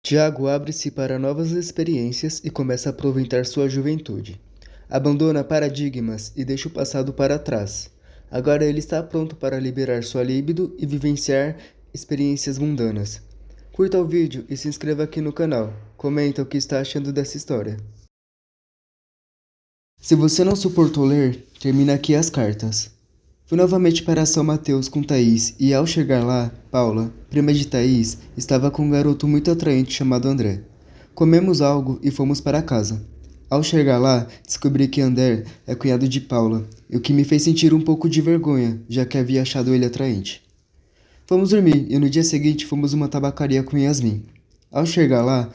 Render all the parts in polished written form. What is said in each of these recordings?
Tiago abre-se para novas experiências e começa a aproveitar sua juventude. Abandona paradigmas e deixa o passado para trás. Agora ele está pronto para liberar sua libido e vivenciar experiências mundanas. Curta o vídeo e se inscreva aqui no canal. Comenta o que está achando dessa história. Se você não suportou ler, termina aqui as cartas. Fui novamente para São Mateus com Thaís e ao chegar lá, Paula, prima de Thaís, estava com um garoto muito atraente chamado André. Comemos algo e fomos para casa. Ao chegar lá, descobri que André é cunhado de Paula, o que me fez sentir um pouco de vergonha, já que havia achado ele atraente. Fomos dormir e no dia seguinte fomos uma tabacaria com Yasmin. Ao chegar lá,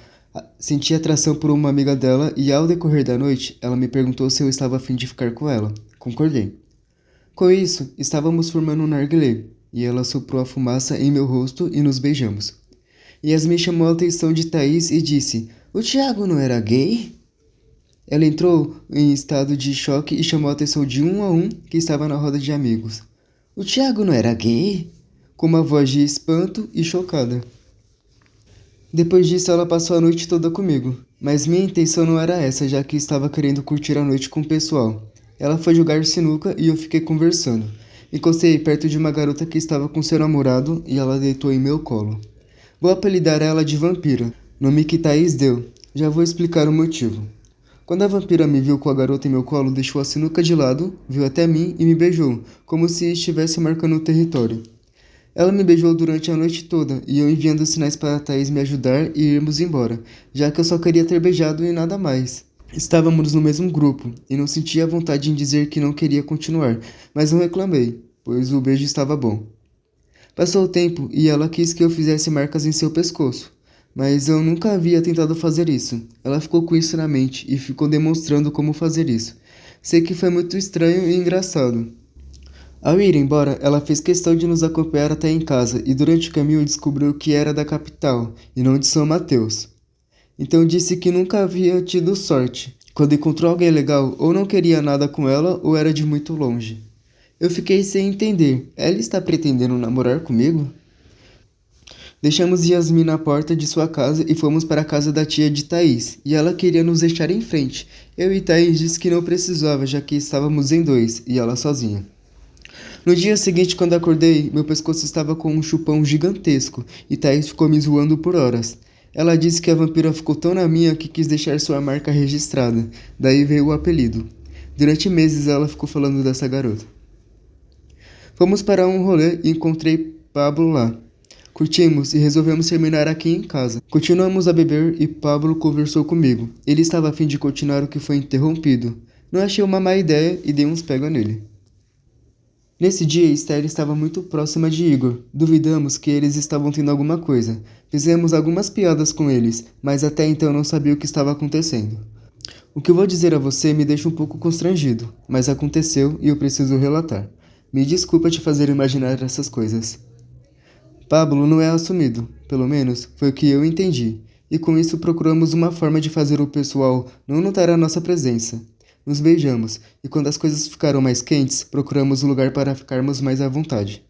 senti atração por uma amiga dela e ao decorrer da noite, ela me perguntou se eu estava a fim de ficar com ela. Concordei. Com isso, estávamos formando um narguilé, e ela soprou a fumaça em meu rosto e nos beijamos. Yasmin chamou a atenção de Thaís e disse, "O Tiago não era gay?" Ela entrou em estado de choque e chamou a atenção de um a um que estava na roda de amigos. "O Tiago não era gay?" Com uma voz de espanto e chocada. Depois disso, ela passou a noite toda comigo, mas minha intenção não era essa, já que estava querendo curtir a noite com o pessoal. Ela foi jogar sinuca e eu fiquei conversando. Encostei perto de uma garota que estava com seu namorado e ela deitou em meu colo. Vou apelidar ela de Vampira, nome que Thaís deu. Já vou explicar o motivo. Quando a vampira me viu com a garota em meu colo, deixou a sinuca de lado, viu até mim e me beijou, como se estivesse marcando o território. Ela me beijou durante a noite toda e eu enviando sinais para Thaís me ajudar e irmos embora, já que eu só queria ter beijado e nada mais. Estávamos no mesmo grupo e não sentia vontade em dizer que não queria continuar, mas não reclamei, pois o beijo estava bom. Passou o tempo e ela quis que eu fizesse marcas em seu pescoço, mas eu nunca havia tentado fazer isso. Ela ficou com isso na mente e ficou demonstrando como fazer isso. Sei que foi muito estranho e engraçado. Ao ir embora, ela fez questão de nos acompanhar até em casa e durante o caminho descobriu que era da capital e não de São Mateus. Então disse que nunca havia tido sorte. Quando encontrou alguém legal, ou não queria nada com ela, ou era de muito longe. Eu fiquei sem entender. Ela está pretendendo namorar comigo? Deixamos Yasmin na porta de sua casa e fomos para a casa da tia de Thaís, e ela queria nos deixar em frente. Eu e Thaís disse que não precisava, já que estávamos em dois, e ela sozinha. No dia seguinte, quando acordei, meu pescoço estava com um chupão gigantesco, e Thaís ficou me zoando por horas. Ela disse que a vampira ficou tão na minha que quis deixar sua marca registrada, daí veio o apelido. Durante meses ela ficou falando dessa garota. Fomos para um rolê e encontrei Pablo lá. Curtimos e resolvemos terminar aqui em casa. Continuamos a beber e Pablo conversou comigo. Ele estava a fim de continuar o que foi interrompido. Não achei uma má ideia e dei uns pega nele. Nesse dia, Esther estava muito próxima de Igor. Duvidamos que eles estavam tendo alguma coisa. Fizemos algumas piadas com eles, mas até então não sabia o que estava acontecendo. O que eu vou dizer a você me deixa um pouco constrangido, mas aconteceu e eu preciso relatar. Me desculpa te fazer imaginar essas coisas. Pablo não é assumido, pelo menos foi o que eu entendi, e com isso procuramos uma forma de fazer o pessoal não notar a nossa presença. Nos beijamos, e quando as coisas ficaram mais quentes, procuramos um lugar para ficarmos mais à vontade.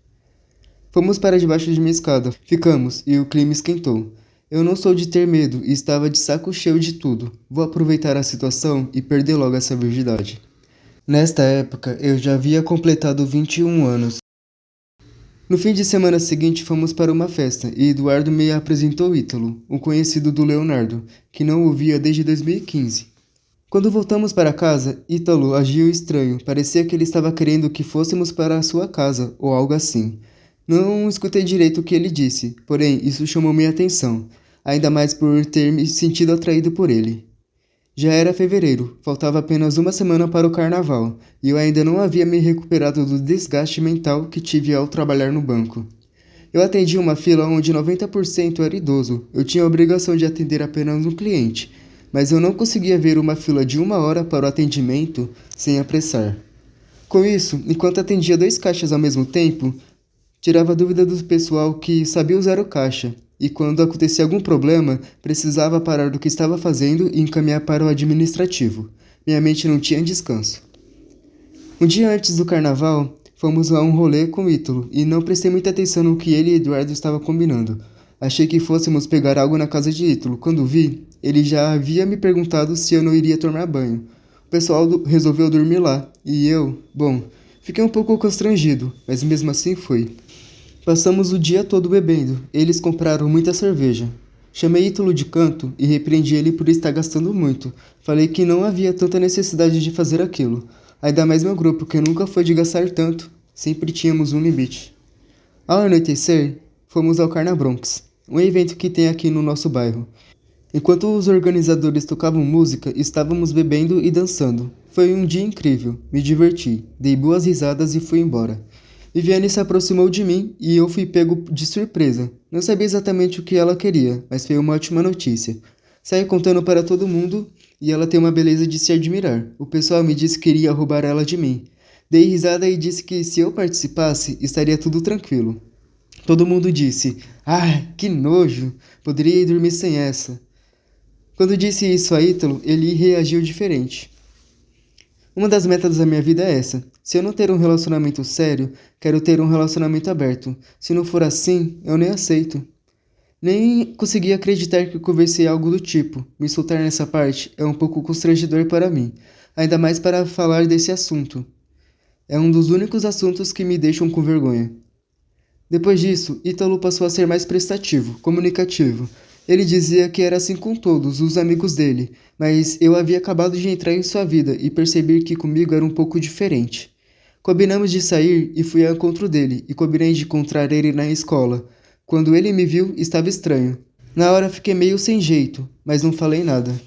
Fomos para debaixo de minha escada, ficamos, e o clima esquentou. Eu não sou de ter medo e estava de saco cheio de tudo. Vou aproveitar a situação e perder logo essa virgindade. Nesta época, eu já havia completado 21 anos. No fim de semana seguinte, fomos para uma festa e Eduardo me apresentou Ítalo, um conhecido do Leonardo, que não o via desde 2015. Quando voltamos para casa, Ítalo agiu estranho. Parecia que ele estava querendo que fôssemos para a sua casa, ou algo assim. Não escutei direito o que ele disse, porém isso chamou minha atenção, ainda mais por ter me sentido atraído por ele. Já era fevereiro, faltava apenas uma semana para o carnaval, e eu ainda não havia me recuperado do desgaste mental que tive ao trabalhar no banco. Eu atendi uma fila onde 90% era idoso. Eu tinha a obrigação de atender apenas um cliente, mas eu não conseguia ver uma fila de 1 hora para o atendimento sem apressar. Com isso, enquanto atendia 2 caixas ao mesmo tempo, tirava dúvida do pessoal que sabia usar o caixa, e quando acontecia algum problema, precisava parar do que estava fazendo e encaminhar para o administrativo. Minha mente não tinha descanso. Um dia antes do carnaval, fomos a um rolê com Ítalo e não prestei muita atenção no que ele e Eduardo estavam combinando. Achei que fôssemos pegar algo na casa de Ítalo. Quando vi, ele já havia me perguntado se eu não iria tomar banho. O pessoal resolveu dormir lá, e eu, bom, fiquei um pouco constrangido, mas mesmo assim fui. Passamos o dia todo bebendo. Eles compraram muita cerveja. Chamei Ítalo de canto e repreendi ele por estar gastando muito. Falei que não havia tanta necessidade de fazer aquilo. Ainda mais meu grupo, que nunca foi de gastar tanto. Sempre tínhamos um limite. Ao anoitecer, fomos ao Carnabronx, um evento que tem aqui no nosso bairro. Enquanto os organizadores tocavam música, estávamos bebendo e dançando. Foi um dia incrível, me diverti, dei boas risadas e fui embora. Viviane se aproximou de mim e eu fui pego de surpresa. Não sabia exatamente o que ela queria, mas foi uma ótima notícia. Saí contando para todo mundo e ela tem uma beleza de se admirar. O pessoal me disse que iria roubar ela de mim. Dei risada e disse que se eu participasse, estaria tudo tranquilo. Todo mundo disse: "Ah, que nojo! Poderia ir dormir sem essa." Quando disse isso a Ítalo, ele reagiu diferente. Uma das metas da minha vida é essa. Se eu não ter um relacionamento sério, quero ter um relacionamento aberto. Se não for assim, eu nem aceito. Nem consegui acreditar que conversei algo do tipo. Me soltar nessa parte é um pouco constrangedor para mim, ainda mais para falar desse assunto. É um dos únicos assuntos que me deixam com vergonha. Depois disso, Ítalo passou a ser mais prestativo, comunicativo. Ele dizia que era assim com todos os amigos dele, mas eu havia acabado de entrar em sua vida e percebi que comigo era um pouco diferente. Combinamos de sair e fui ao encontro dele, e combinei de encontrar ele na escola. Quando ele me viu, estava estranho. Na hora fiquei meio sem jeito, mas não falei nada.